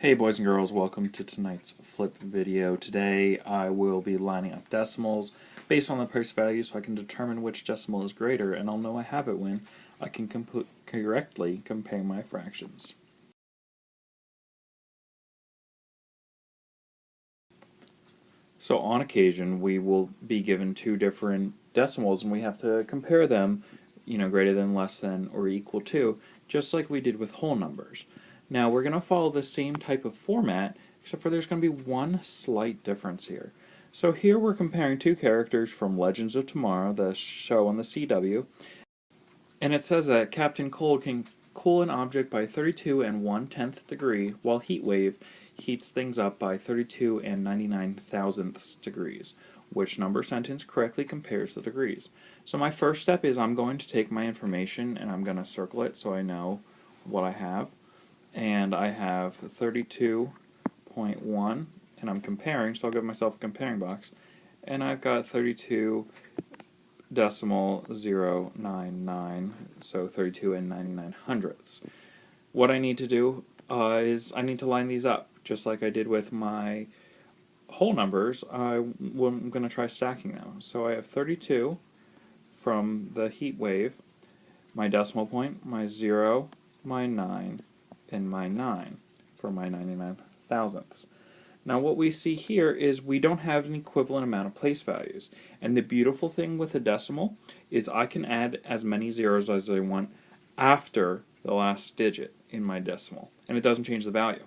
Hey boys and girls, welcome to tonight's flip video. Today I will be lining up decimals based on the place value so I can determine which decimal is greater, and I'll know I have it when I can correctly compare my fractions. So on occasion we will be given two different decimals and we have to compare them, greater than, less than, or equal to, just like we did with whole numbers. Now we're going to follow the same type of format, except for there's going to be one slight difference here. So here we're comparing two characters from Legends of Tomorrow, the show on the CW, and it says that Captain Cold can cool an object by 32 and 1/10 degree, while Heatwave heats things up by 32 and 99 thousandths degrees. Which number sentence correctly compares the degrees? So my first step is I'm going to take my information and I'm going to circle it so I know what I have. And I have 32.1, and I'm comparing, so I'll give myself a comparing box, and I've got 32.099, so 32 and 99 hundredths. What I need to do is I need to line these up, just like I did with my whole numbers. I'm going to try stacking them. So I have 32 from the heat wave, my decimal point, my 0, my 9, and my 9 for my 99 thousandths. Now what we see here is we don't have an equivalent amount of place values. And the beautiful thing with a decimal is I can add as many zeros as I want after the last digit in my decimal. And it doesn't change the value.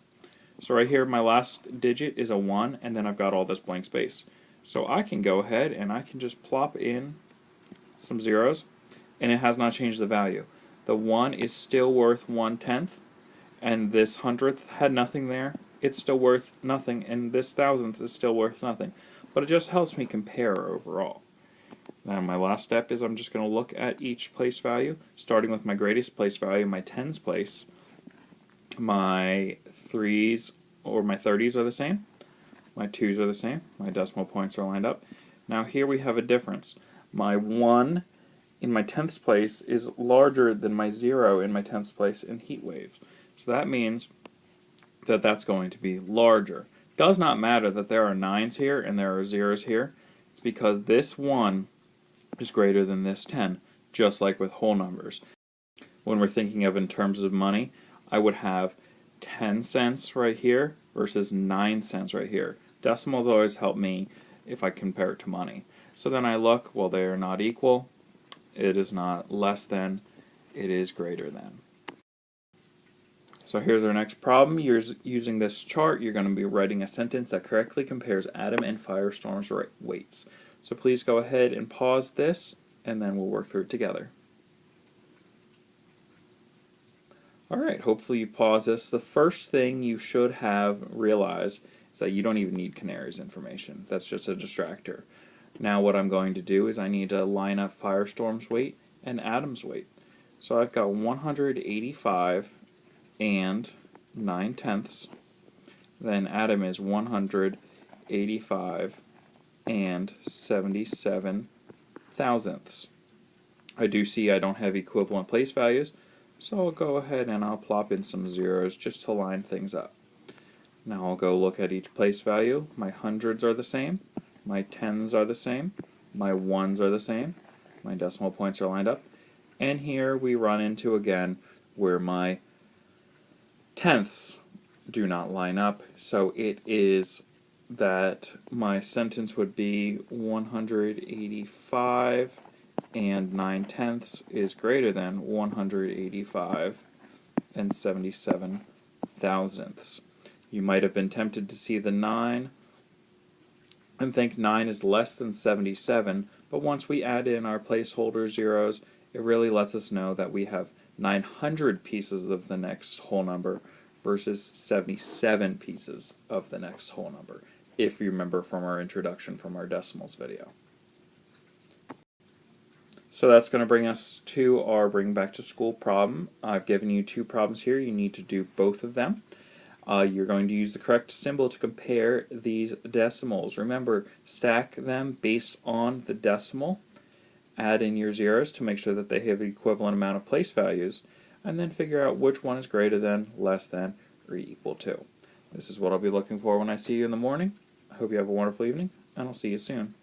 So right here my last digit is a 1, and then I've got all this blank space. So I can go ahead and I can just plop in some zeros, and it has not changed the value. The 1 is still worth 1/10, and this hundredth had nothing there. It's still worth nothing, and this thousandth is still worth nothing. But it just helps me compare overall. Now my last step is I'm just going to look at each place value, starting with my greatest place value, my tens place. My 3s or my 30s are the same. My 2s are the same. My decimal points are lined up. Now here we have a difference. My 1 in my tenths place is larger than my 0 in my tenths place in heat waves. So that means that that's going to be larger. Does not matter that there are 9s here and there are 0s here. It's because this 1 is greater than this 10, just like with whole numbers. When we're thinking of in terms of money, I would have 10 cents right here versus 9 cents right here. Decimals always help me if I compare it to money. So then I look, well, they are not equal. It is not less than. It is greater than. So here's our next problem. Using this chart, you're going to be writing a sentence that correctly compares atom and firestorm's weights. So please go ahead and pause this, and then we'll work through it together. Alright, hopefully you pause this. The first thing you should have realized is that you don't even need canaries information. That's just a distractor. Now what I'm going to do is I need to line up firestorm's weight and atom's weight. So I've got 185 and 9/10. Then atom is 185 and 77 thousandths. I do see I don't have equivalent place values, so I'll go ahead and I'll plop in some zeros just to line things up. Now I'll go look at each place value. My hundreds are the same, my tens are the same, my ones are the same, my decimal points are lined up, and here we run into again where my tenths do not line up, so it is that my sentence would be 185 and 9/10 is greater than 185 and 77 thousandths. You might have been tempted to see the 9 and think 9 is less than 77, but once we add in our placeholder zeros, it really lets us know that we have 900 pieces of the next whole number versus 77 pieces of the next whole number, if you remember from our introduction from our decimals video. So that's going to bring us to our Bring Back to School problem. I've given you two problems here. You need to do both of them. You're going to use the correct symbol to compare these decimals. Remember, stack them based on the decimal. Add in your zeros to make sure that they have the equivalent amount of place values, and then figure out which one is greater than, less than, or equal to. This is what I'll be looking for when I see you in the morning. I hope you have a wonderful evening, and I'll see you soon.